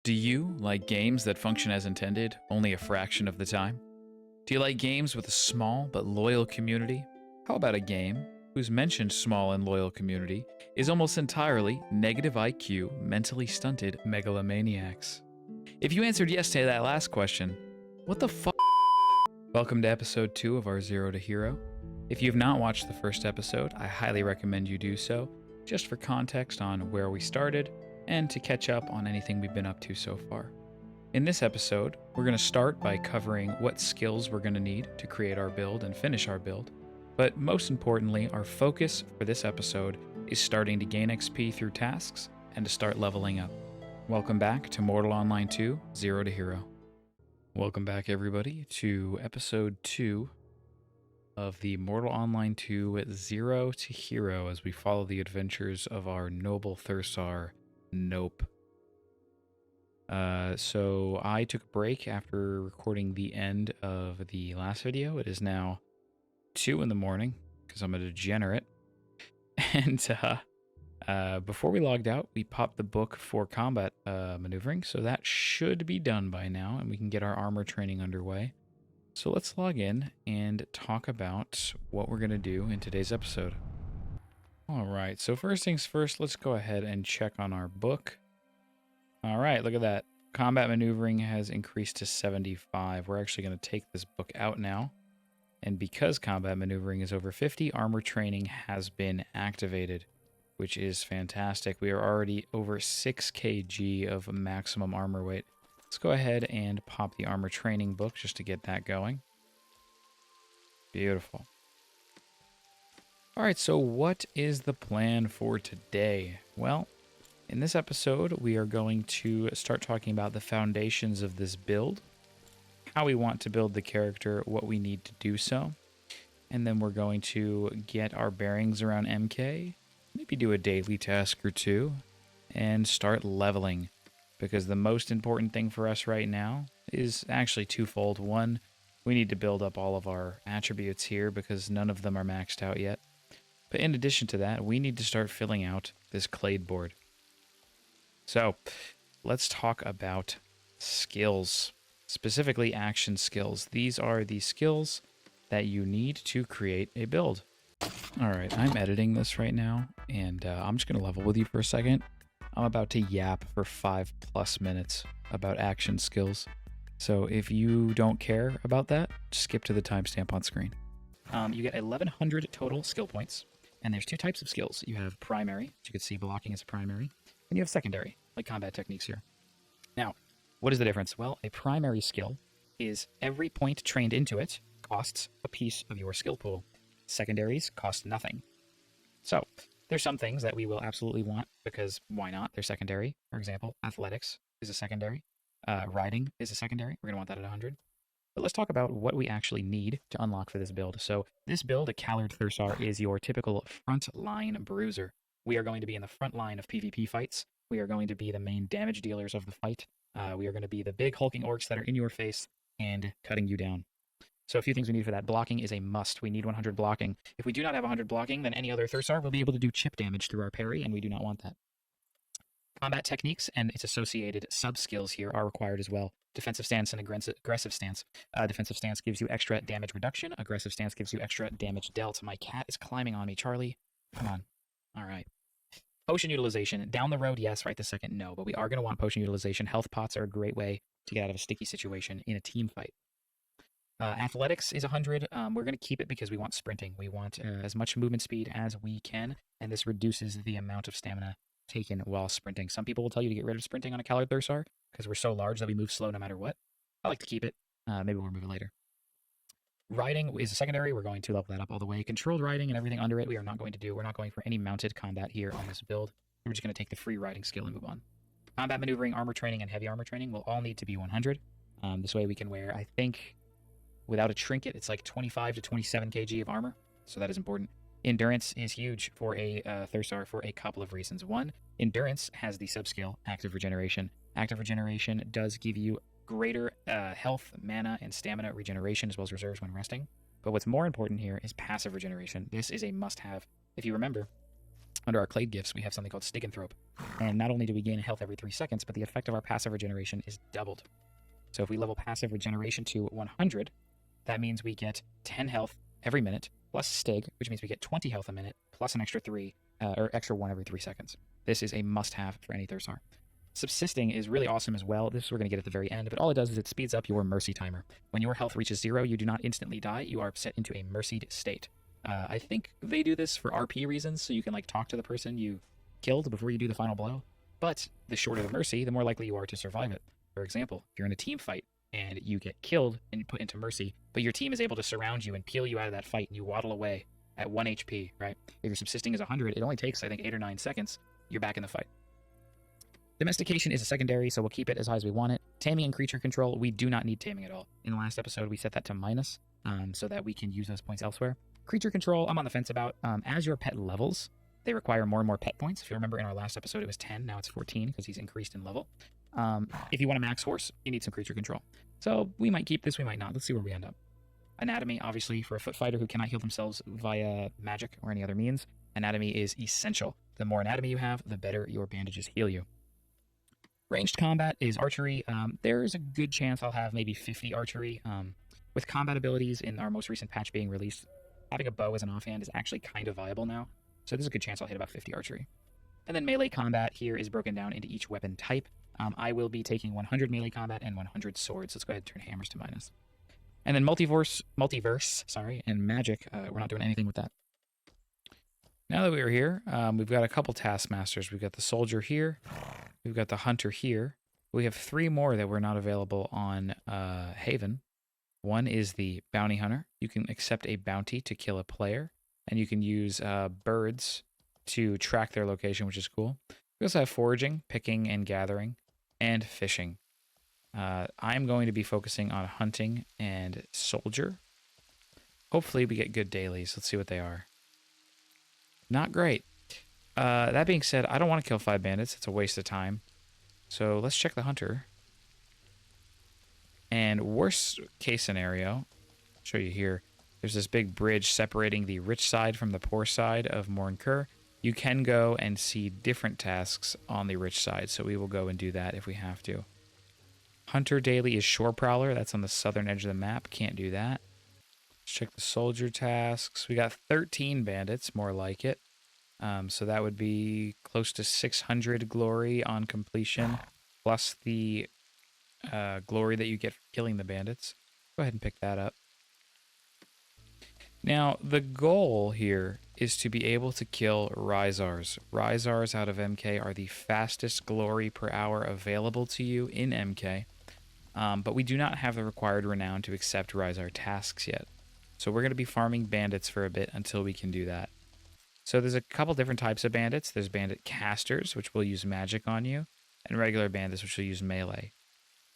Do you like games that function as intended only a fraction of the time? Do you like games with a small but loyal community? How about a game whose mentioned small and loyal community is almost entirely negative IQ, mentally stunted megalomaniacs? If you answered yes to that last question, what the fuck? Welcome to episode 2 of our Zero to Hero. If you have not watched the first episode, I highly recommend you do so, just for context on where we started and to catch up on anything we've been up to so far. In this episode, we're going to start by covering what skills we're going to need to create our build and finish our build. But most importantly, our focus for this episode is starting to gain XP through tasks and to start leveling up. Welcome back to Mortal Online 2, Zero to Hero. Welcome back, everybody, to episode 2 of the Mortal Online 2 Zero to Hero as we follow the adventures of our noble thursar, Nope. So I took a break after recording the end of the last video. It is now 2 in the morning because I'm a degenerate. And before we logged out, we popped the book for combat maneuvering. So that should be done by now and we can get our armor training underway. So let's log in and talk about what we're going to do in today's episode. All right, so first things first, let's go ahead and check on our book. All right, look at that. Combat maneuvering has increased to 75. We're actually going to take this book out now. And because combat maneuvering is over 50, armor training has been activated, which is fantastic. We are already over 6 kg of maximum armor weight. Let's go ahead and pop the armor training book just to get that going. Beautiful. All right, so what is the plan for today? Well, in this episode, we are going to start talking about the foundations of this build, how we want to build the character, what we need to do so, and then we're going to get our bearings around MK, maybe do a daily task or two, and start leveling, because the most important thing for us right now is actually twofold. One, we need to build up all of our attributes here because none of them are maxed out yet. But in addition to that, we need to start filling out this clade board. So let's talk about skills, specifically action skills. These are the skills that you need to create a build. All right, I'm editing this right now, and I'm just going to level with you for a second. I'm about to yap for 5+ minutes about action skills. So if you don't care about that, just skip to the timestamp on screen. You get 1,100 total skill points. And there's 2 types of skills. You have primary, which you could see blocking as a primary, and you have secondary, like combat techniques here. Now, what is the difference? Well, a primary skill is every point trained into it costs a piece of your skill pool. Secondaries cost nothing. So, there's some things that we will absolutely want, because why not? They're secondary. For example, athletics is a secondary. Riding is a secondary. We're going to want that at 100. But let's talk about what we actually need to unlock for this build. So this build, a Clade thursar, is your typical front-line bruiser. We are going to be in the front line of PvP fights. We are going to be the main damage dealers of the fight. We are going to be the big hulking orcs that are in your face and cutting you down. So a few things we need for that. Blocking is a must. We need 100 blocking. If we do not have 100 blocking, then any other thursar will be able to do chip damage through our parry, and we do not want that. Combat techniques and its associated sub-skills here are required as well. Defensive stance and aggressive stance. Defensive stance gives you extra damage reduction. Aggressive stance gives you extra damage dealt. My cat is climbing on me. Charlie, come on. All right. Potion utilization. Down the road, yes. Right this second, no. But we are going to want potion utilization. Health pots are a great way to get out of a sticky situation in a team fight. Athletics is 100. We're going to keep it because we want sprinting. We want as much movement speed as we can, and this reduces the amount of stamina taken while sprinting. Some people will tell you to get rid of sprinting on a Clade thursar because we're so large that we move slow no matter what. I like to keep it. Maybe we'll remove it later. Riding is a secondary. We're going to level that up all the way. Controlled riding and everything under it we are not going to do. We're not going for any mounted combat here on this build. We're just going to take the free riding skill and move on. Combat maneuvering, armor training, and heavy armor training will all need to be 100. This way we can wear, I think, without a trinket, it's like 25 to 27 kg of armor. So that is important. Endurance is huge for a thursar for a couple of reasons. One, endurance has the subskill active regeneration. Active regeneration does give you greater health, mana, and stamina regeneration, as well as reserves when resting. But what's more important here is passive regeneration. This is a must-have. If you remember, Under our Clade gifts, we have something called Stiganthrope. And not only do we gain health every 3 seconds, but the effect of our passive regeneration is doubled. So if we level passive regeneration to 100, that means we get 10 health every minute, plus Stig, which means we get 20 health a minute, plus an extra 3, or extra 1 every 3 seconds. This is a must-have for any thursar. Subsisting is really awesome as well. This we're going to get at the very end, but all it does is it speeds up your mercy timer. When your health reaches 0, you do not instantly die. You are set into a mercied state. I think they do this for RP reasons, so you can like talk to the person you killed before you do the final blow. But the shorter the mercy, the more likely you are to survive it. For example, if you're in a team fight and you get killed and put into mercy, but your team is able to surround you and peel you out of that fight, and you waddle away at 1 HP, right? If your subsisting is 100, it only takes, I think, 8 or 9 seconds. You're back in the fight. Domestication is a secondary, so we'll keep it as high as we want it. Taming and creature control, we do not need taming at all. In the last episode, we set that to minus, so that we can use those points elsewhere. Creature control, I'm on the fence about. As your pet levels, they require more and more pet points. If you remember in our last episode, it was 10, now it's 14 because he's increased in level. If you want a max horse, you need some creature control. So we might keep this, we might not. Let's see where we end up. Anatomy, obviously, for a foot fighter who cannot heal themselves via magic or any other means, anatomy is essential. The more anatomy you have, the better your bandages heal you. Ranged combat is archery. There is a good chance I'll have maybe 50 archery. With combat abilities in our most recent patch being released, having a bow as an offhand is actually kind of viable now. So there's a good chance I'll hit about 50 archery. And then melee combat here is broken down into each weapon type. I will be taking 100 melee combat and 100 swords. Let's go ahead and turn hammers to minus. And then multiverse, and magic, we're not doing anything with that. Now that we're here, we've got a couple taskmasters. We've got the soldier here. We've got the hunter here. We have 3 more that were not available on Haven. One is the bounty hunter. You can accept a bounty to kill a player, and you can use birds to track their location, which is cool. We also have foraging, picking and gathering, and fishing. I'm going to be focusing on hunting and soldier. Hopefully we get good dailies. Let's see what they are. Not great. That being said, I don't want to kill 5 bandits. It's a waste of time. So let's check the hunter. And worst case scenario, I'll show you here. There's this big bridge separating the rich side from the poor side of Morin Khur. You can go and see different tasks on the rich side, so we will go and do that if we have to. Hunter daily is Shore Prowler. That's on the southern edge of the map. Can't do that. Let's check the soldier tasks. We got 13 bandits, more like it. So that would be close to 600 glory on completion, plus the glory that you get for killing the bandits. Go ahead and pick that up. Now, the goal here is to be able to kill Risars. Risars out of MK are the fastest glory per hour available to you in MK, but we do not have the required renown to accept Risar tasks yet. So we're going to be farming bandits for a bit until we can do that. So there's a couple different types of bandits. There's bandit casters, which will use magic on you, and regular bandits, which will use melee.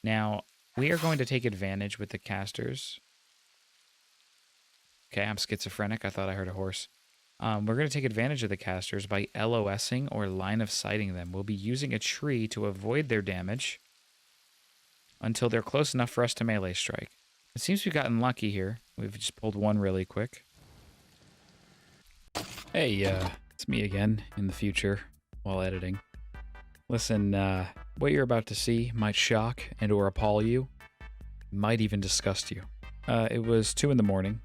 Now, we are going to take advantage with the casters. Okay, I'm schizophrenic. I thought I heard a horse. We're going to take advantage of the casters by LOSing or line of sighting them. We'll be using a tree to avoid their damage until they're close enough for us to melee strike. It seems we've gotten lucky here. We've just pulled one really quick. Hey, it's me again in the future while editing. Listen, what you're about to see might shock and or appall you, might even disgust you. It was 2 in the morning,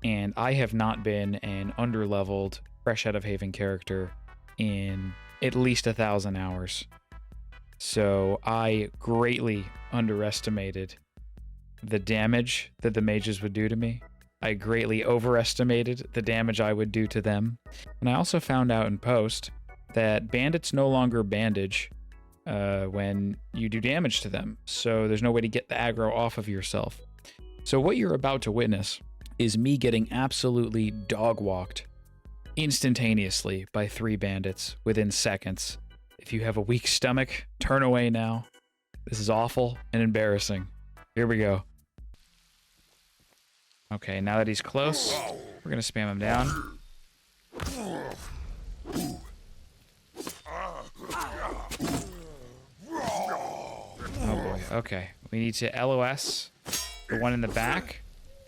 and I have not been an underleveled, fresh out of Haven character in at least 1,000 hours. So I greatly underestimated the damage that the mages would do to me. I greatly overestimated the damage I would do to them. And I also found out in post that bandits no longer bandage when you do damage to them. So there's no way to get the aggro off of yourself. So what you're about to witness is me getting absolutely dog-walked instantaneously by 3 bandits within seconds. If you have a weak stomach, turn away now. This is awful and embarrassing. Here we go. Okay, now that he's close, we're going to spam him down. Oh boy, okay. We need to LOS the one in the back.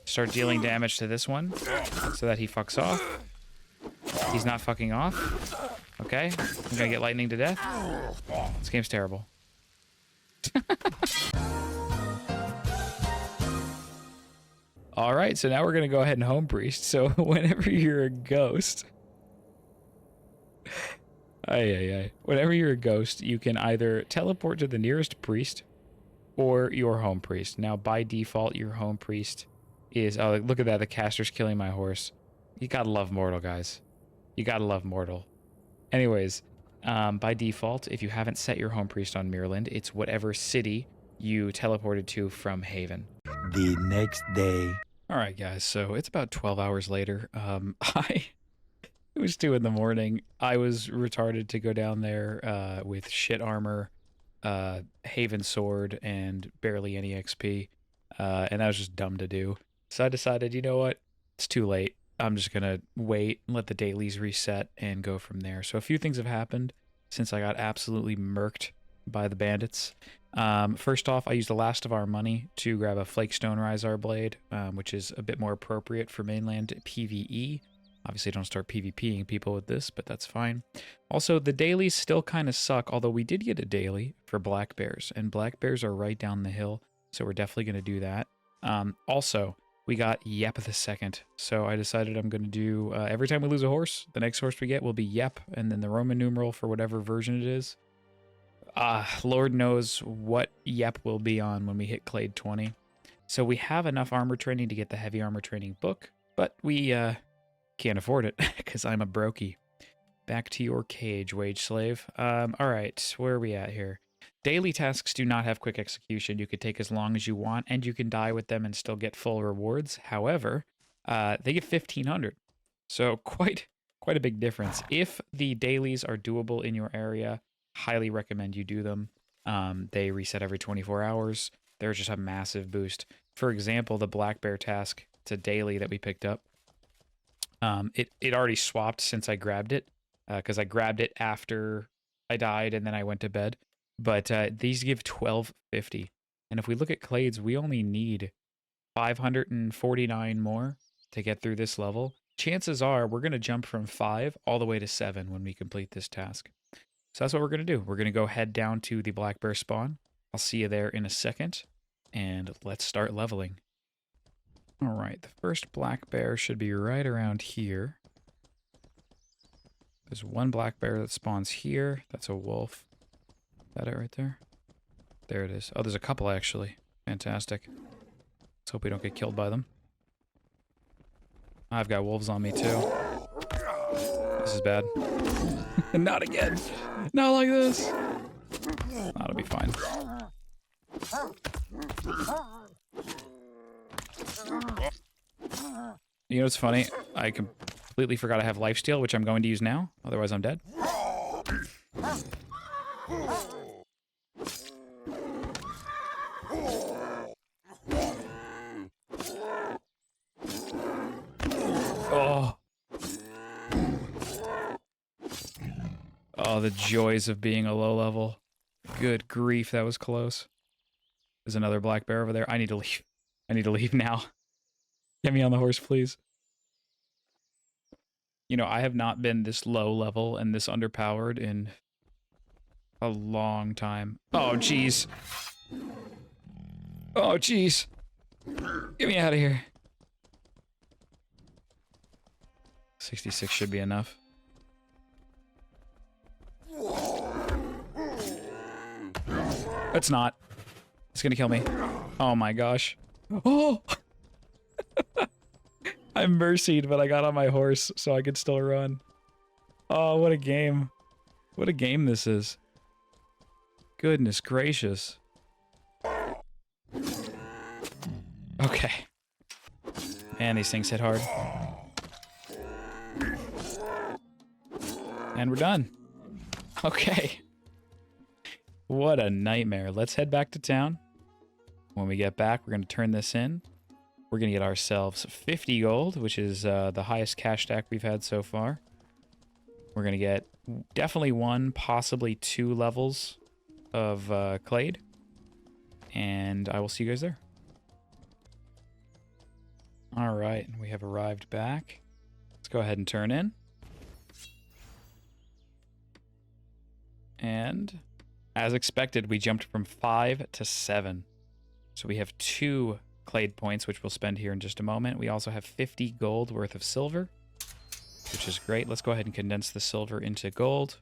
Start dealing damage to this one so that he fucks off. He's not fucking off. Okay, I'm gonna get lightning to death. This game's terrible. All right, so now we're gonna go ahead and home priest. So whenever you're a ghost, whenever you're a ghost, you can either teleport to the nearest priest or your home priest. Now, by default, your home priest is... Oh, look at that. The caster's killing my horse. You gotta love mortal, guys. You gotta love mortal. Anyways, by default, if you haven't set your home priest on Mainland, it's whatever city you teleported to from Haven. The next day. All right, guys. So it's about 12 hours later. It was 2 in the morning. I was retarded to go down there with shit armor, Haven sword, and barely any XP. And that was just dumb to do. So I decided, you know what? It's too late. I'm just going to wait and let the dailies reset and go from there. So a few things have happened since I got absolutely murked by the bandits. First off, I used the last of our money to grab a Flakestone Risar blade, which is a bit more appropriate for mainland PvE. Obviously, don't start PvPing people with this, but that's fine. Also, the dailies still kind of suck, although we did get a daily for black bears, and black bears are right down the hill, so we're definitely going to do that. Also, we got Yep the second, so I decided I'm going to do, every time we lose a horse, the next horse we get will be Yep, and then the Roman numeral for whatever version it is. Lord knows what Yep will be on when we hit Clade 20. So we have enough armor training to get the heavy armor training book, but we can't afford it because I'm a brokey. Back to your cage, wage slave. All right, where are we at here? Daily tasks do not have quick execution. You could take as long as you want, and you can die with them and still get full rewards. However, they get 1,500, so quite a big difference. If the dailies are doable in your area, highly recommend you do them. They reset every 24 hours. They're just a massive boost. For example, the black bear task, it's a daily that we picked up. It already swapped since I grabbed it, because I grabbed it after I died and then I went to bed. But these give 1250, and if we look at Clades, we only need 549 more to get through this level. Chances are we're going to jump from 5 all the way to 7 when we complete this task. So that's what we're going to do. We're going to go head down to the black bear spawn. I'll see you there in a second, and let's start leveling. All right, the first black bear should be right around here. There's one black bear that spawns here. That's a wolf. Is that it right there? There it is. Oh, there's a couple actually. Fantastic. Let's hope we don't get killed by them. I've got wolves on me too. This is bad. Not again. Not like this. That'll be fine. You know what's funny? I completely forgot I have lifesteal, which I'm going to use now. Otherwise, I'm dead. Oh. Oh, the joys of being a low level. Good grief, that was close. There's another black bear over there. I need to leave. I need to leave now. Get me on the horse, please. You know, I have not been this low level and this underpowered in a long time. Oh, jeez. Oh, jeez. Get me out of here. 66 should be enough. It's not. It's gonna kill me. Oh my gosh. Oh! I'm mercied, but I got on my horse so I could still run. Oh, what a game. What a game this is. Goodness gracious. Okay. And these things hit hard. And we're done. Okay. What a nightmare. Let's head back to town. When we get back, we're going to turn this in. We're going to get ourselves 50 gold, which is the highest cash stack we've had so far. We're going to get definitely 1, possibly 2 levels of Clade. And I will see you guys there. All right, we have arrived back. Let's go ahead and turn in. And as expected, we jumped from 5 to 7. So we have 2 Clade points, which we'll spend here in just a moment. We also have 50 gold worth of silver, which is great. Let's go ahead and condense the silver into gold.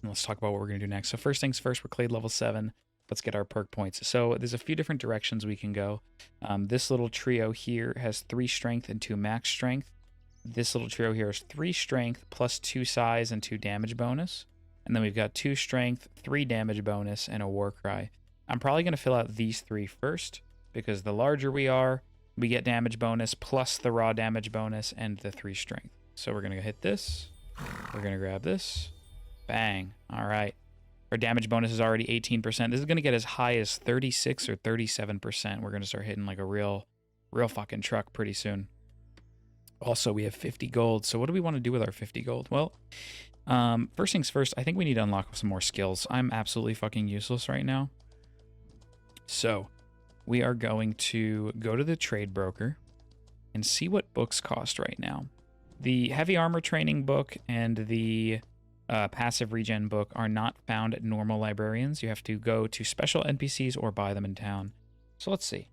And let's talk about what we're going to do next. So first things first, we're Clade level 7. Let's get our perk points. So there's a few different directions we can go. This little trio here has 3 strength and 2 max strength. This little trio here is 3 strength plus 2 size and 2 damage bonus. And then we've got 2 strength, 3 damage bonus, and a war cry. I'm probably going to fill out these 3 first, because the larger we are, we get damage bonus plus the raw damage bonus and the 3 strength. So we're going to hit this. We're going to grab this. Bang. All right. Our damage bonus is already 18%. This is going to get as high as 36 or 37%. We're going to start hitting like a real fucking truck pretty soon. Also, we have 50 gold. So what do we want to do with our 50 gold? Well, first things first, I think we need to unlock some more skills. I'm absolutely fucking useless right now. So we are going to go to the trade broker and see what books cost right now. The heavy armor training book and the passive regen book are not found at normal librarians. You have to go to special NPCs or buy them in town. So let's see.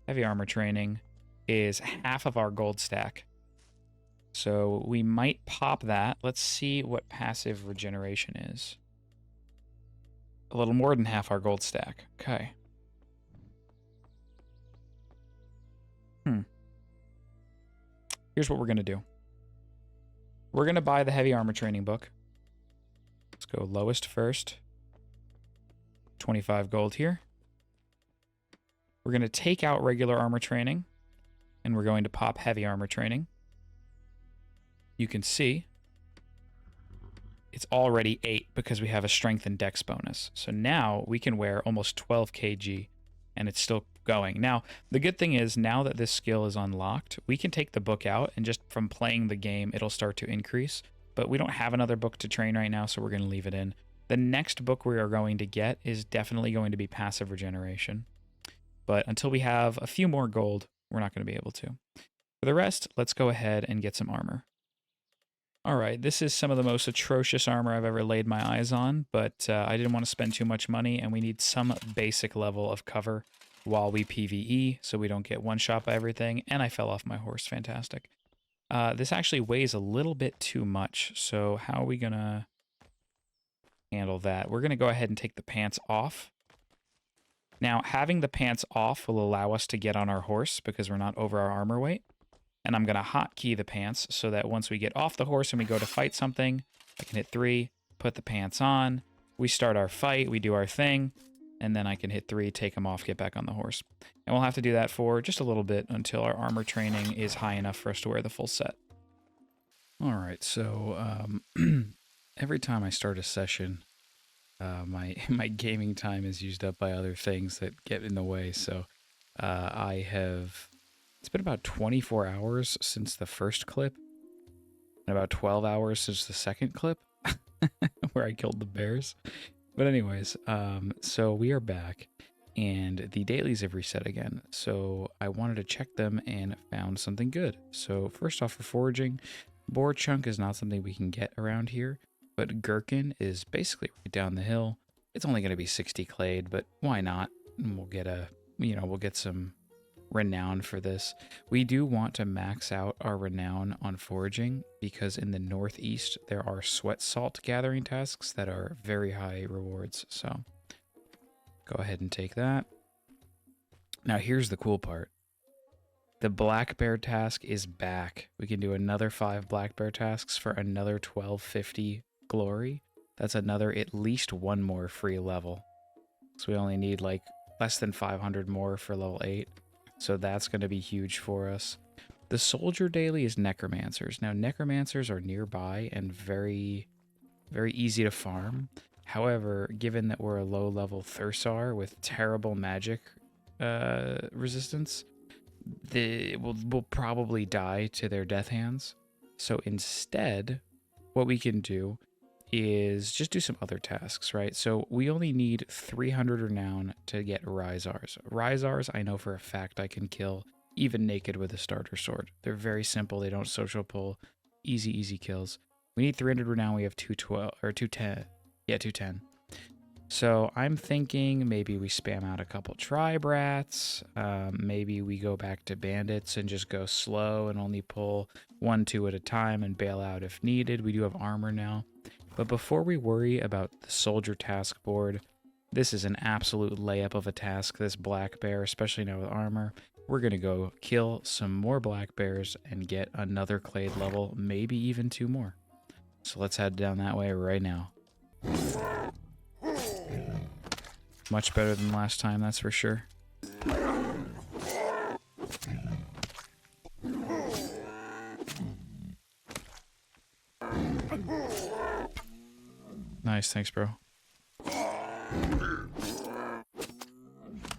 Heavy armor training is half of our gold stack. So we might pop that. Let's see what passive regeneration is. A little more than half our gold stack. Okay. Here's what we're going to do. We're going to buy the heavy armor training book. Let's go lowest first. 25 gold here. We're going to take out regular armor training, and we're going to pop heavy armor training. You can see it's already 8 because we have a strength and dex bonus. So now we can wear almost 12 kg, and it's still going. Now, the good thing is now that this skill is unlocked, we can take the book out, and just from playing the game, it'll start to increase. But we don't have another book to train right now, so we're going to leave it in. The next book we are going to get is definitely going to be passive regeneration. But until we have a few more gold, we're not going to be able to. For the rest, let's go ahead and get some armor. All right, this is some of the most atrocious armor I've ever laid my eyes on, but I didn't want to spend too much money, and we need some basic level of cover while we PvE, so we don't get one shot by everything. And I fell off my horse. Fantastic. This actually weighs a little bit too much, so how are we going to handle that? We're going to go ahead and take the pants off. Now, having the pants off will allow us to get on our horse because we're not over our armor weight. And I'm going to hotkey the pants so that once we get off the horse and we go to fight something, I can hit 3, put the pants on, we start our fight, we do our thing, and then I can hit 3, take them off, get back on the horse. And we'll have to do that for just a little bit until our armor training is high enough for us to wear the full set. All right, so every time I start a session, my gaming time is used up by other things that get in the way. So it's been about 24 hours since the first clip, and about 12 hours since the second clip, where I killed the bears. But anyways, so we are back, and the dailies have reset again. So I wanted to check them and found something good. So first off, for foraging, boar chunk is not something we can get around here, but gherkin is basically right down the hill. It's only going to be 60 clade, but why not? And we'll get we'll get some renown for this. We do want to max out our renown on foraging because in the northeast there are sweat salt gathering tasks that are very high rewards. So go ahead and take that. Now here's the cool part. The black bear task is back. We can do another 5 black bear tasks for another 1250 glory. That's another at least 1 more free level. So we only need like less than 500 more for level 8. So that's going to be huge for us. The soldier daily is necromancers. Now necromancers are nearby and very, very easy to farm. However, given that we're a low level thursar with terrible magic resistance, we'll probably die to their death hands. So instead, what we can do is just do some other tasks, right? So we only need 300 renown to get Risars. Risars, I know for a fact I can kill even naked with a starter sword. They're very simple. They don't social pull. Easy kills. We need 300 renown. We have 212 or 210. Yeah, 210. So I'm thinking maybe we spam out a couple tribe rats. Maybe we go back to bandits and just go slow and only pull 1, 2 at a time and bail out if needed. We do have armor now. But before we worry about the soldier task board, this is an absolute layup of a task, this black bear, especially now with armor. We're going to go kill some more black bears and get another clade level, maybe even 2 more. So let's head down that way right now. Much better than last time, that's for sure. Nice, thanks, bro.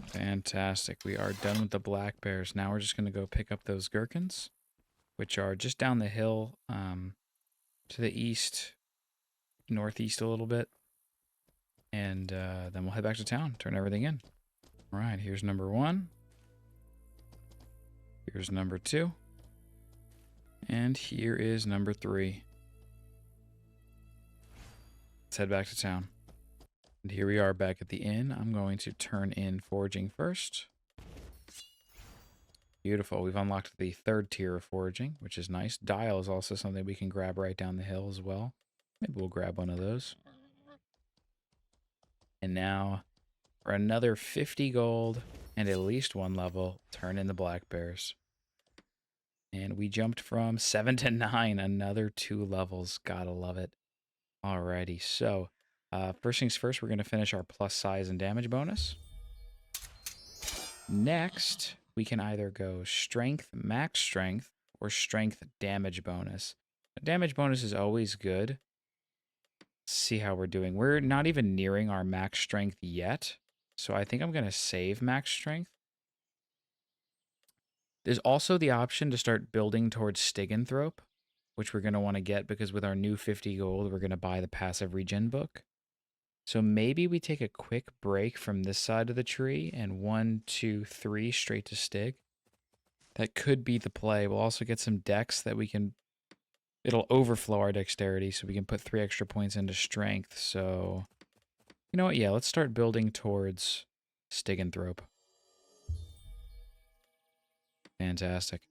Fantastic. We are done with the black bears. Now we're just going to go pick up those gherkins, which are just down the hill to the east, northeast a little bit. And then we'll head back to town, turn everything in. All right, here's number 1. Here's number 2. And here is number 3. Let's head back to town. And here we are back at the inn. I'm going to turn in foraging first. Beautiful. We've unlocked the 3rd tier of foraging, which is nice. Dial is also something we can grab right down the hill as well. Maybe we'll grab one of those. And now, for another 50 gold and at least 1 level, turn in the black bears. And we jumped from 7 to 9, another 2 levels. Gotta love it. Alrighty, so first things first, we're going to finish our plus size and damage bonus. Next, we can either go strength, max strength, or strength damage bonus. A damage bonus is always good. See how we're doing. We're not even nearing our max strength yet, so I think I'm going to save max strength. There's also the option to start building towards Stiganthrope, which we're going to want to get because with our new 50 gold, we're going to buy the passive regen book. So maybe we take a quick break from this side of the tree and 1, 2, 3 straight to Stig. That could be the play. We'll also get some dex that we can... It'll overflow our dexterity, so we can put 3 extra points into strength. So, you know what? Yeah, let's start building towards Stiganthrope. Fantastic.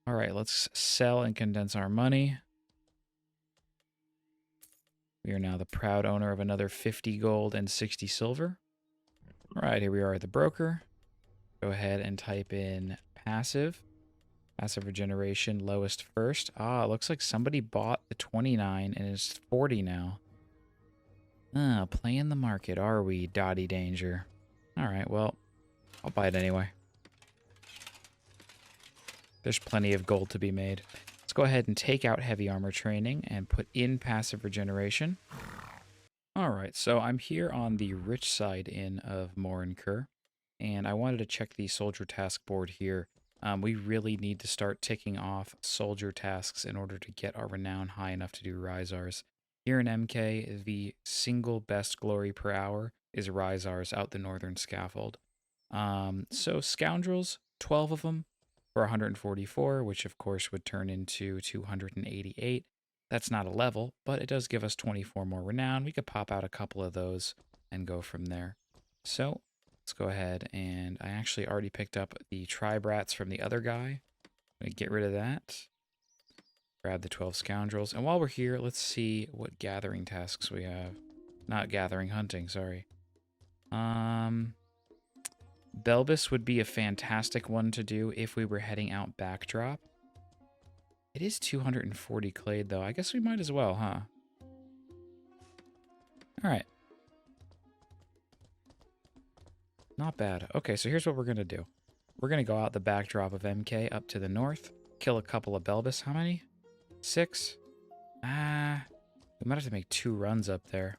All right, let's sell and condense our money. We are now the proud owner of another 50 gold and 60 silver. All right, here we are at the broker. Go ahead and type in passive. Passive regeneration, lowest first. Ah, it looks like somebody bought the 29 and it's 40 now. Ah, playing the market, are we, Dottie Danger? All right, well, I'll buy it anyway. There's plenty of gold to be made. Let's go ahead and take out heavy armor training and put in passive regeneration. All right, so I'm here on the rich side inn of Morin Khur, and I wanted to check the soldier task board here. We really need to start ticking off soldier tasks in order to get our renown high enough to do Risars. Here in MK, the single best glory per hour is Risars out the northern scaffold. So Scoundrels, 12 of them for 144, which of course would turn into 288. That's not a level, but it does give us 24 more renown. We could pop out a couple of those and go from there. So let's go ahead, and I actually already picked up the tribe rats from the other guy. I'm going to get rid of that. Grab the 12 scoundrels. And while we're here, let's see what gathering tasks we have. Not gathering, hunting, sorry. Belbis would be a fantastic one to do if we were heading out backdrop. It is 240 clade, though. I guess we might as well, huh? All right. Not bad. Okay, so here's what we're going to do. We're going to go out the backdrop of MK up to the north, kill a couple of Belbis. How many? 6? We might have to make 2 runs up there.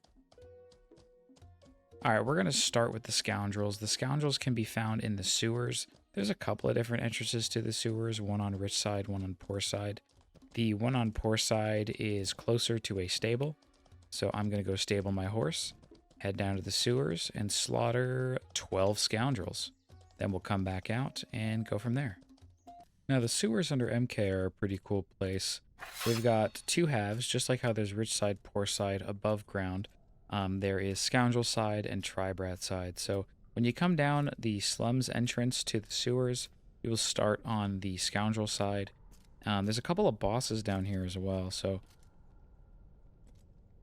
All right, we're going to start with the Scoundrels. The Scoundrels can be found in the sewers. There's a couple of different entrances to the sewers, one on rich side, one on poor side. The one on poor side is closer to a stable, so I'm going to go stable my horse, head down to the sewers, and slaughter 12 Scoundrels. Then we'll come back out and go from there. Now, the sewers under MK are a pretty cool place. They've got two halves, just like how there's rich side, poor side above ground. There is Scoundrel side and Tribrat side. So when you come down the slums entrance to the sewers, you will start on the Scoundrel side. There's a couple of bosses down here as well. So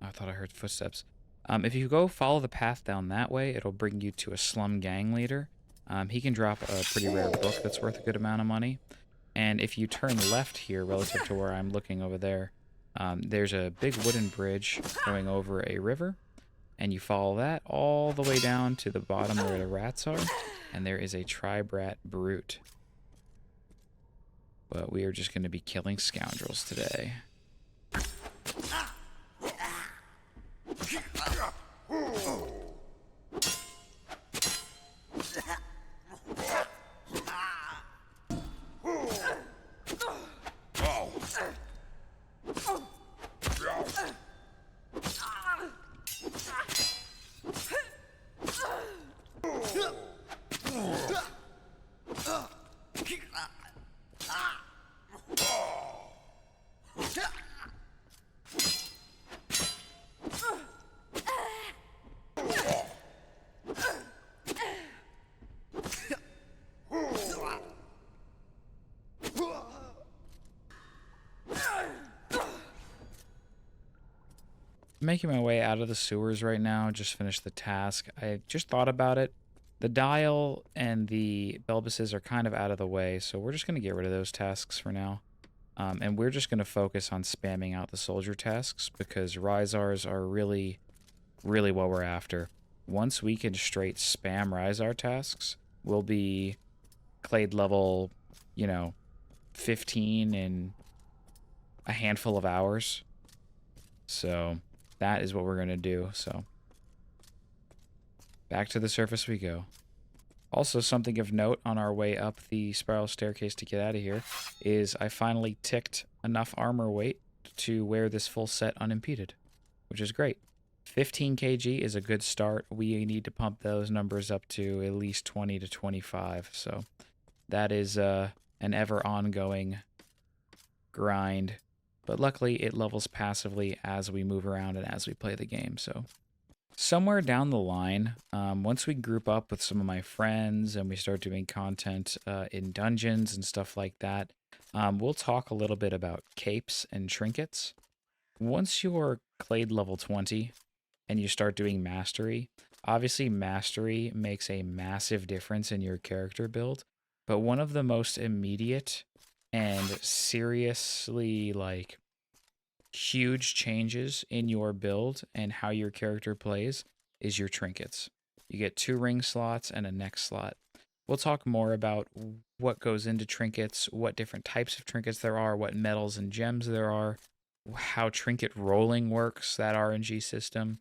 I thought I heard footsteps. If you go follow the path down that way, it'll bring you to a slum gang leader. He can drop a pretty rare book that's worth a good amount of money. And if you turn left here relative to where I'm looking over there, there's a big wooden bridge going over a river. And you follow that all the way down to the bottom where the rats are. And there is a Tribrat brute. But we are just going to be killing scoundrels today. Making my way out of the sewers right now. Just finished the task. I just thought about it. The dial and the Belbuses are kind of out of the way, so we're just going to get rid of those tasks for now. And we're just going to focus on spamming out the soldier tasks because Risars are really, really what we're after. Once we can straight spam Risar tasks, we'll be Clade level, 15 in a handful of hours. So that is what we're going to do. So back to the surface we go. Also, something of note on our way up the spiral staircase to get out of here is I finally ticked enough armor weight to wear this full set unimpeded, which is great. 15 kg is a good start. We need to pump those numbers up to at least 20 to 25. So that is an ever ongoing grind. But luckily, it levels passively as we move around and as we play the game. So somewhere down the line, once we group up with some of my friends and we start doing content in dungeons and stuff like that, we'll talk a little bit about capes and trinkets. Once you're Clade level 20 and you start doing mastery, obviously mastery makes a massive difference in your character build. But one of the most immediate and seriously huge changes in your build and how your character plays is your trinkets. You get 2 ring slots and a neck slot. We'll talk more about what goes into trinkets, what different types of trinkets there are, what metals and gems there are, how trinket rolling works, that RNG system.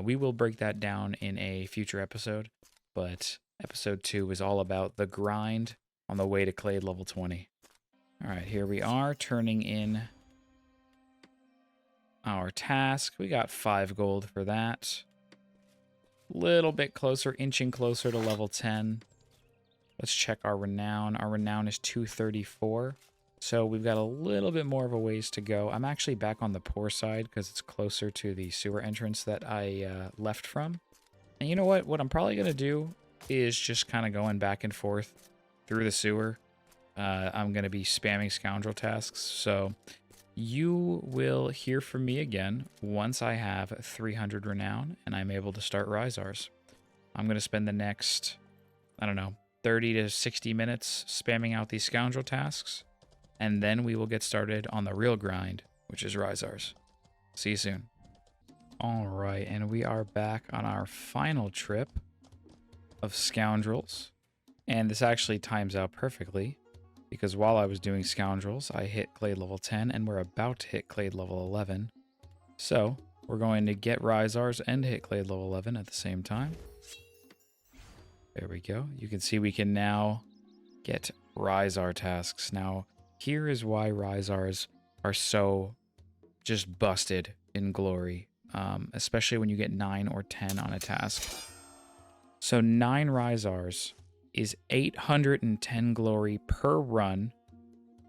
We will break that down in a future episode, but episode 2 is all about the grind on the way to Clade level 20. All right, here we are, turning in our task. We got 5 gold for that. Little bit closer, inching closer to level 10. Let's check our renown. Our renown is 234. So we've got a little bit more of a ways to go. I'm actually back on the poor side because it's closer to the sewer entrance that I left from. And you know what? What I'm probably going to do is just kind of going back and forth through the sewer. I'm going to be spamming scoundrel tasks. So you will hear from me again once I have 300 renown and I'm able to start Risars. I'm going to spend the next, 30 to 60 minutes spamming out these scoundrel tasks. And then we will get started on the real grind, which is Risars. See you soon. All right, and we are back on our final trip of Scoundrels. And this actually times out perfectly, because while I was doing Scoundrels, I hit Clade level 10, and we're about to hit Clade level 11. So, we're going to get Risars and hit Clade level 11 at the same time. There we go. You can see we can now get Risar tasks. Now, here is why Risars are so just busted in glory, especially when you get 9 or 10 on a task. So 9 Risars is 810 glory per run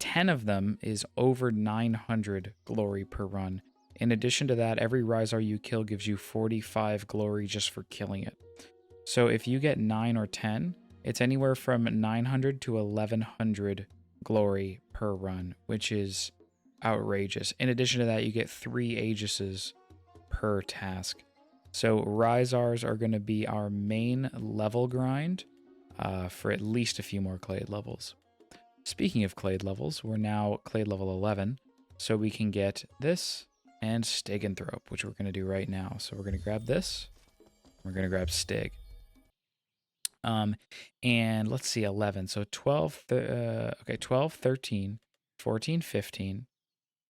10 of them is over 900 glory per run. In addition to that, every Risar you kill gives you 45 glory just for killing it. So if you get 9 or 10, it's anywhere from 900 to 1100 glory per run, which is outrageous. In addition to that, you get 3 Aegises per task. So Risars are going to be our main level grind for at least a few more Clade levels. Speaking of Clade levels, we're now Clade level 11, so we can get this and Steganthrope, which we're going to do right now. So we're going to grab this. We're going to grab Stig. And let's see, 11. So 12, 12, 13, 14, 15,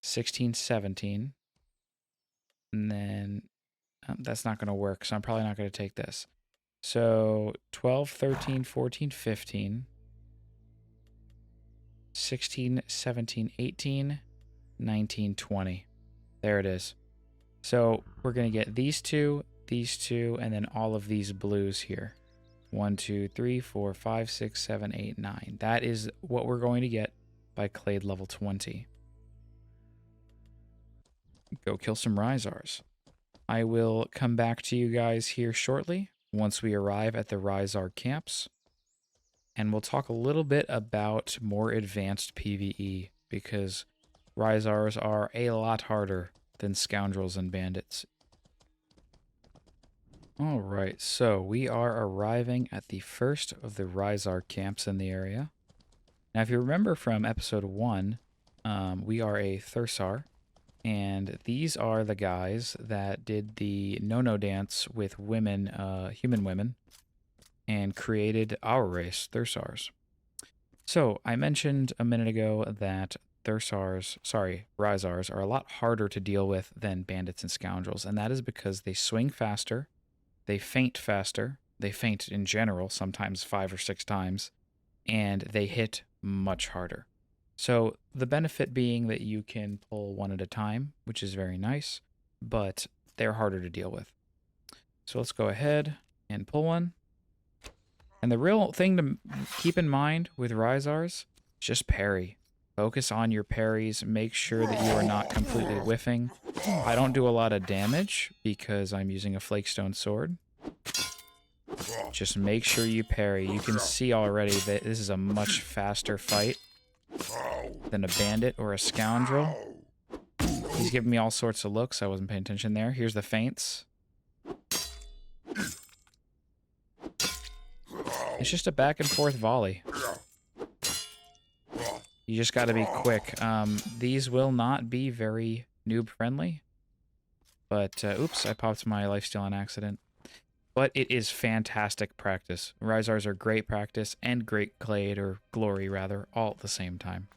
16, 17. And then that's not going to work, so I'm probably not going to take this. So 12, 13, 14, 15, 16, 17, 18, 19, 20. There it is. So we're going to get these two, and then all of these blues here. 1, 2, 3, 4, 5, 6, 7, 8, 9. That is what we're going to get by Clade level 20. Go kill some Risars. I will come back to you guys here shortly once we arrive at the Risar camps. And we'll talk a little bit about more advanced PvE, because Risars are a lot harder than Scoundrels and Bandits. Alright, so we are arriving at the first of the Risar camps in the area. Now, if you remember from episode 1, we are a thursar, and these are the guys that did the no-no dance with women, human women, and created our race, thursars. So, I mentioned a minute ago that Risars are a lot harder to deal with than Bandits and Scoundrels, and that is because they swing faster, they faint faster, they faint in general, sometimes 5 or 6 times, and they hit much harder. So the benefit being that you can pull one at a time, which is very nice, but they're harder to deal with. So let's go ahead and pull one. And the real thing to keep in mind with Risars is just parry. Focus on your parries. Make sure that you are not completely whiffing. I don't do a lot of damage because I'm using a flakestone sword. Just make sure you parry. You can see already that this is a much faster fight than a bandit or a scoundrel. He's giving me all sorts of looks. I wasn't paying attention there. Here's the feints. It's just a back and forth volley. You just got to be quick. These will not be very noob friendly. But, oops, I popped my lifesteal on accident. But it is fantastic practice. Risars are great practice and great Clade, or glory rather, all at the same time.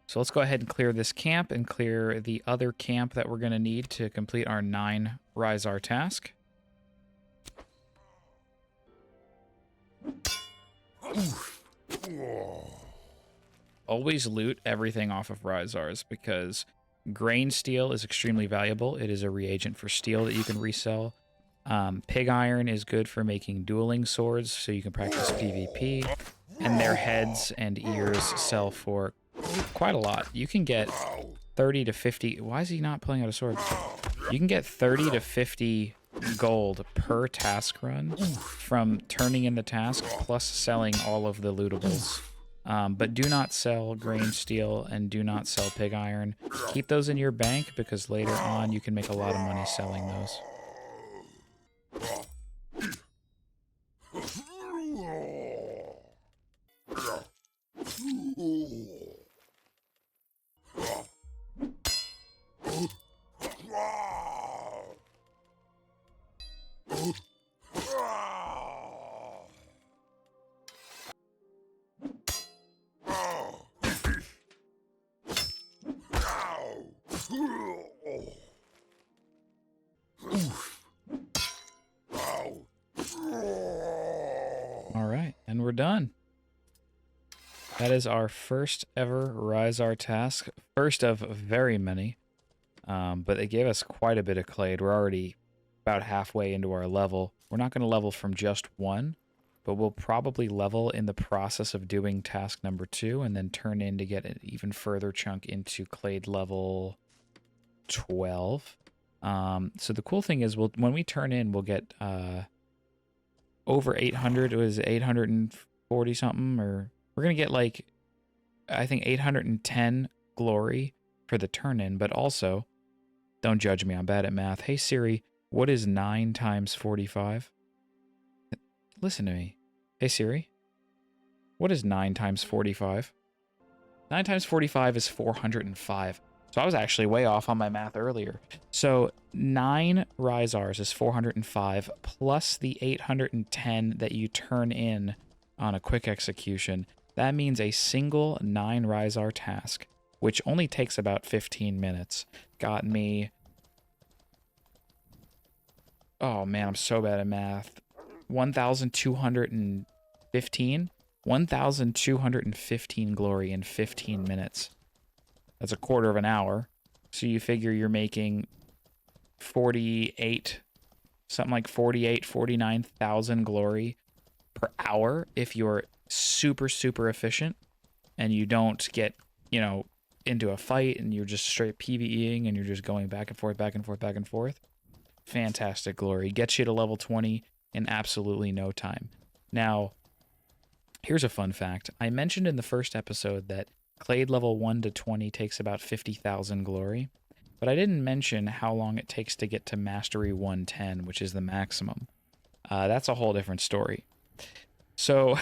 So let's go ahead and clear this camp and clear the other camp that we're going to need to complete our 9 Risar task. Always loot everything off of Risars, because grain steel is extremely valuable. It is a reagent for steel that you can resell. Pig iron is good for making dueling swords, so you can practice PvP. And their heads and ears sell for quite a lot. You can get 30 to 50... Why is he not pulling out a sword? You can get 30 to 50 gold per task run from turning in the task plus selling all of the lootables. But do not sell grain steel and do not sell pig iron. Keep those in your bank, because later on you can make a lot of money selling those. Alright, and we're done. That is our first ever Risar task. First of very many. But it gave us quite a bit of Clade. We're already about halfway into our level. We're not going to level from just 1, but we'll probably level in the process of doing task number 2 and then turn in to get an even further chunk into Clade level 12. So the cool thing is when we turn in, we'll get over 800. It was 840 something, or we're going to get like, I think 810 glory for the turn in, but also, don't judge me, I'm bad at math. Hey Siri, what is 9 times 45? Listen to me. Hey Siri, what is 9 times 45? 9 times 45 is 405. So I was actually way off on my math earlier. So 9 Risars is 405 plus the 810 that you turn in on a quick execution. That means a single 9 Risar task, which only takes about 15 minutes, got me... Oh man, I'm so bad at math. 1,215? 1,215 glory in 15 minutes. That's a quarter of an hour. So you figure you're making 48, something like 48, 49,000 glory per hour if you're super, super efficient and you don't get, you know, into a fight and you're just straight PvEing and you're just going back and forth, back and forth, back and forth. Fantastic glory. Gets you to level 20 in absolutely no time. Now, here's a fun fact. I mentioned in the first episode that Clade level 1 to 20 takes about 50,000 glory, but I didn't mention how long it takes to get to Mastery 110, which is the maximum. That's a whole different story. So,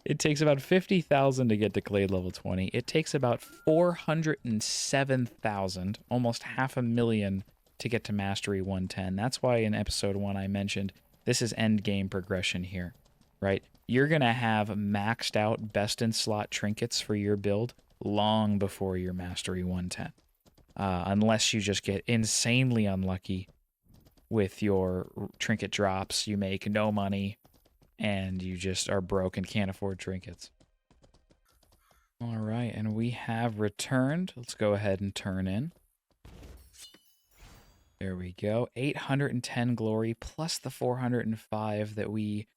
it takes about 50,000 to get to Clade level 20. It takes about 407,000, almost 500,000 to get to Mastery 110. That's why in episode 1 I mentioned this is end game progression here, right? You're going to have maxed out best in slot trinkets for your build long before your Mastery 110. Unless you just get insanely unlucky with your trinket drops, you make no money, and you just are broke and can't afford trinkets. All right, and we have returned. Let's go ahead and turn in. There we go. 810 glory plus the 405 that we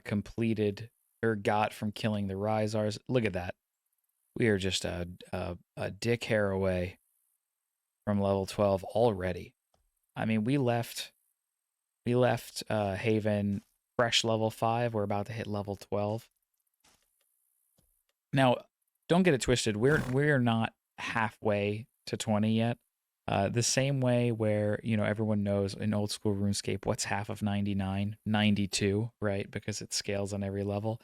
completed or got from killing the Risars. Look at that. We are just a dick hair away from level 12 already. I mean, we left Haven fresh level 5. We're about to hit level 12. Now, don't get it twisted. We're not halfway to 20 yet. The same way where, you know, everyone knows in old school RuneScape, what's half of 99? 92, right? Because it scales on every level.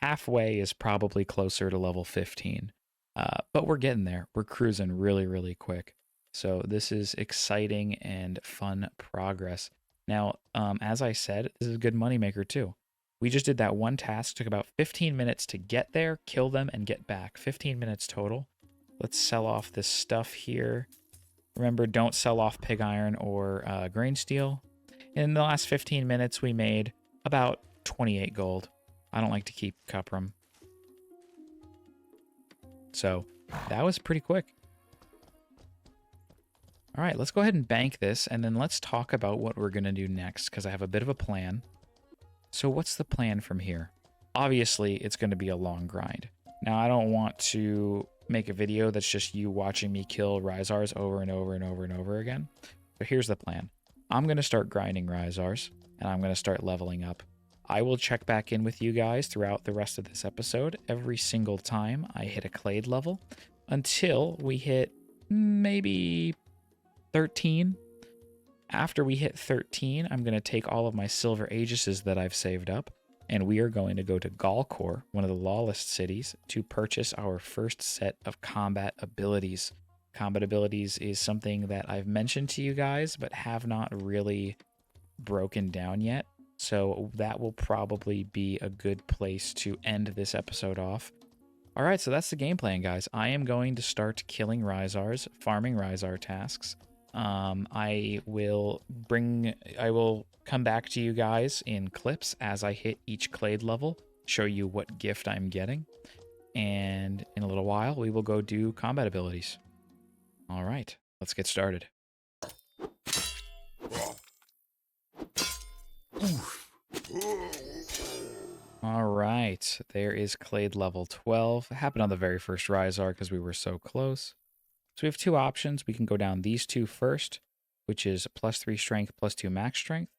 Halfway is probably closer to level 15. But we're getting there. We're cruising really, really quick. So this is exciting and fun progress. Now, as I said, this is a good moneymaker too. We just did that one task, took about 15 minutes to get there, kill them, and get back. 15 minutes total. Let's sell off this stuff here. Remember, don't sell off pig iron or grain steel. In the last 15 minutes, we made about 28 gold. I don't like to keep cuprum. So that was pretty quick. All right, let's go ahead and bank this, and then let's talk about what we're going to do next, because I have a bit of a plan. So what's the plan from here? Obviously, it's going to be a long grind. Now, I don't want to make a video that's just you watching me kill Risars over and over and over and over again. But here's the plan. I'm going to start grinding Risars, and I'm going to start leveling up. I will check back in with you guys throughout the rest of this episode every single time I hit a Clade level until we hit maybe 13. After we hit 13, I'm going to take all of my Silver Aegises that I've saved up, and we are going to go to Galkor, one of the lawless cities, to purchase our first set of combat abilities. Combat abilities is something that I've mentioned to you guys, but have not really broken down yet. So that will probably be a good place to end this episode off. All right, so that's the game plan, guys. I am going to start killing Risars, farming Risar tasks. I will come back to you guys in clips as I hit each Clade level, show you what gift I'm getting, and in a little while we will go do combat abilities. All right, let's get started. All right, there is Clade level 12. It happened on the very first Risar because we were so close. So we have two options. We can go down these two first, which is +3 strength, +2 max strength.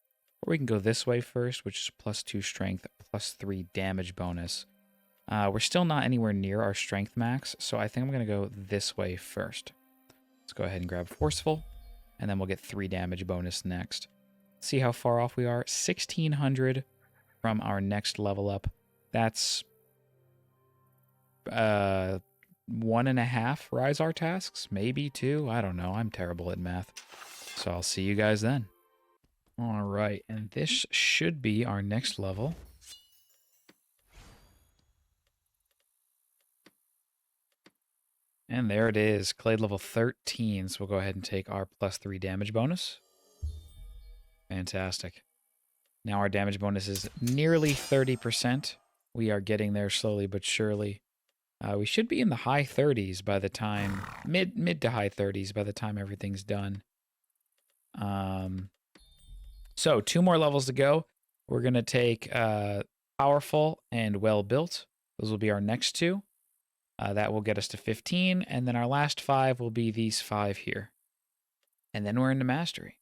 Or we can go this way first, which is +2 strength, +3 damage bonus. We're still not anywhere near our strength max, so I think I'm going to go this way first. Let's go ahead and grab Forceful, and then we'll get 3 damage bonus next. See how far off we are. 1,600 from our next level up. That's 1.5 Risar tasks, maybe 2. I don't know. I'm terrible at math. So I'll see you guys then. All right, and this should be our next level. And there it is, Clade level 13. So we'll go ahead and take our +3 damage bonus. Fantastic. Now our damage bonus is nearly 30%. We are getting there slowly but surely. We should be in the high 30s by the time, mid to high 30s by the time everything's done. So 2 more levels to go. We're going to take Powerful and Well Built. Those will be our next 2. That will get us to 15. And then our last 5 will be these 5 here. And then we're into Mastery.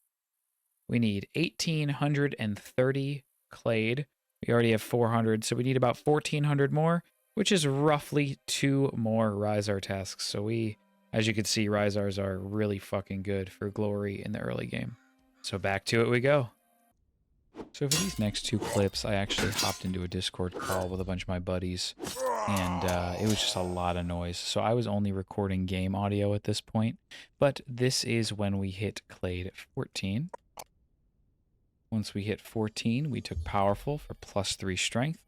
We need 1,830 Clade. We already have 400, so we need about 1,400 more, which is roughly 2 more Risar tasks. So we, as you can see, Risars are really fucking good for glory in the early game. So back to it we go. So for these next 2 clips, I actually hopped into a Discord call with a bunch of my buddies, and it was just a lot of noise. So I was only recording game audio at this point, but this is when we hit Clade 14. Once we hit 14, we took Powerful for +3 strength.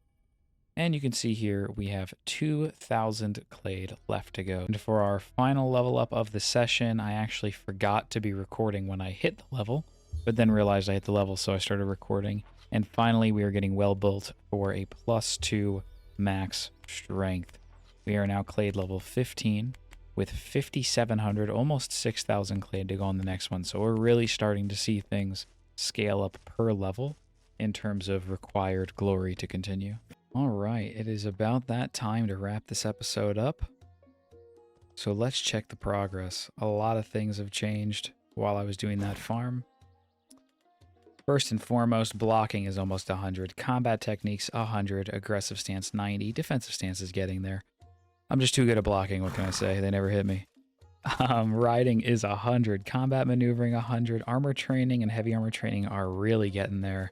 And you can see here we have 2,000 Clade left to go. And for our final level up of the session, I actually forgot to be recording when I hit the level, but then realized I hit the level, so I started recording. And finally, we are getting Well Built for a +2 max strength. We are now Clade level 15 with 5,700, almost 6,000 Clade to go on the next one. So we're really starting to see things scale up per level in terms of required glory to continue. All right, it is about that time to wrap this episode up. So let's check the progress. A lot of things have changed while I was doing that farm. First and foremost, blocking is almost 100. Combat techniques, 100. Aggressive stance, 90. Defensive stance is getting there. I'm just too good at blocking, what can I say? They never hit me. Riding is 100. Combat maneuvering, 100. Armor training and heavy armor training are really getting there.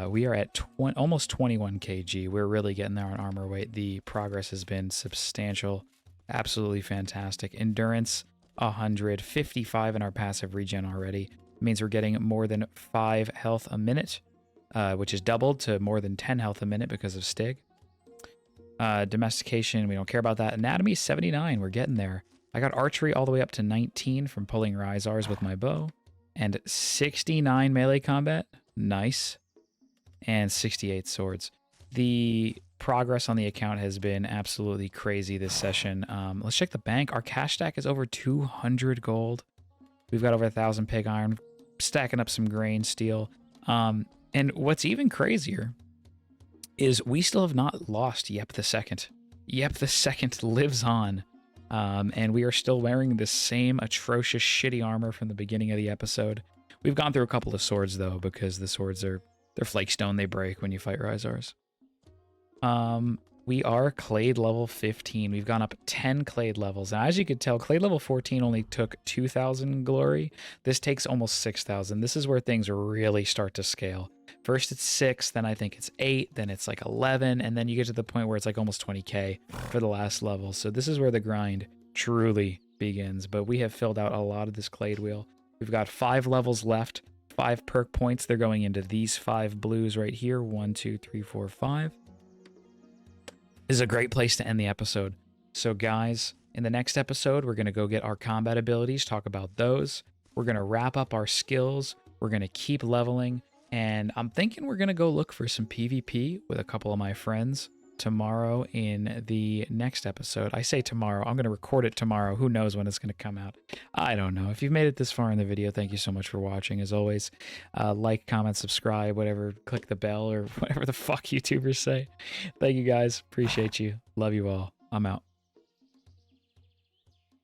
We are at almost 21 kg. We're really getting there on armor weight. The progress has been substantial. Absolutely fantastic. Endurance, 100. 55 in our passive regen already. It means we're getting more than 5 health a minute, which is doubled to more than 10 health a minute because of Stig. Domestication, we don't care about that. Anatomy, 79. We're getting there. I got archery all the way up to 19 from pulling Risars with my bow. And 69 melee combat. Nice. And 68 swords. The progress on the account has been absolutely crazy this session. Let's check the bank. Our cash stack is over 200 gold. We've got over 1,000 pig iron. Stacking up some grain steel. And what's even crazier is we still have not lost Yep the Second. Yep the Second lives on. And we are still wearing the same atrocious, shitty armor from the beginning of the episode. We've gone through a couple of swords, though, because the swords they're flakestone. They break when you fight Risars. We are Clade level 15. We've gone up 10 Clade levels. Now, as you could tell, Clade level 14 only took 2,000 glory. This takes almost 6,000. This is where things really start to scale. First it's 6, then I think it's 8, then it's like 11, and then you get to the point where it's like almost 20k for the last level. So this is where the grind truly begins. But we have filled out a lot of this Clade wheel. We've got 5 levels left, 5 perk points. They're going into these 5 blues right here. 1, 2, 3, 4, 5. This is a great place to end the episode. So guys, in the next episode, we're going to go get our combat abilities, talk about those. We're going to wrap up our skills. We're going to keep leveling. And I'm thinking we're going to go look for some PvP with a couple of my friends. tomorrow in the next episode. I say tomorrow. I'm going to record it tomorrow. Who knows when it's going to come out? I don't know. If you've made it this far in the video, thank you so much for watching. As always, like, comment, subscribe, whatever. Click the bell or whatever the fuck YouTubers say. Thank you guys. Appreciate you. Love you all. I'm out.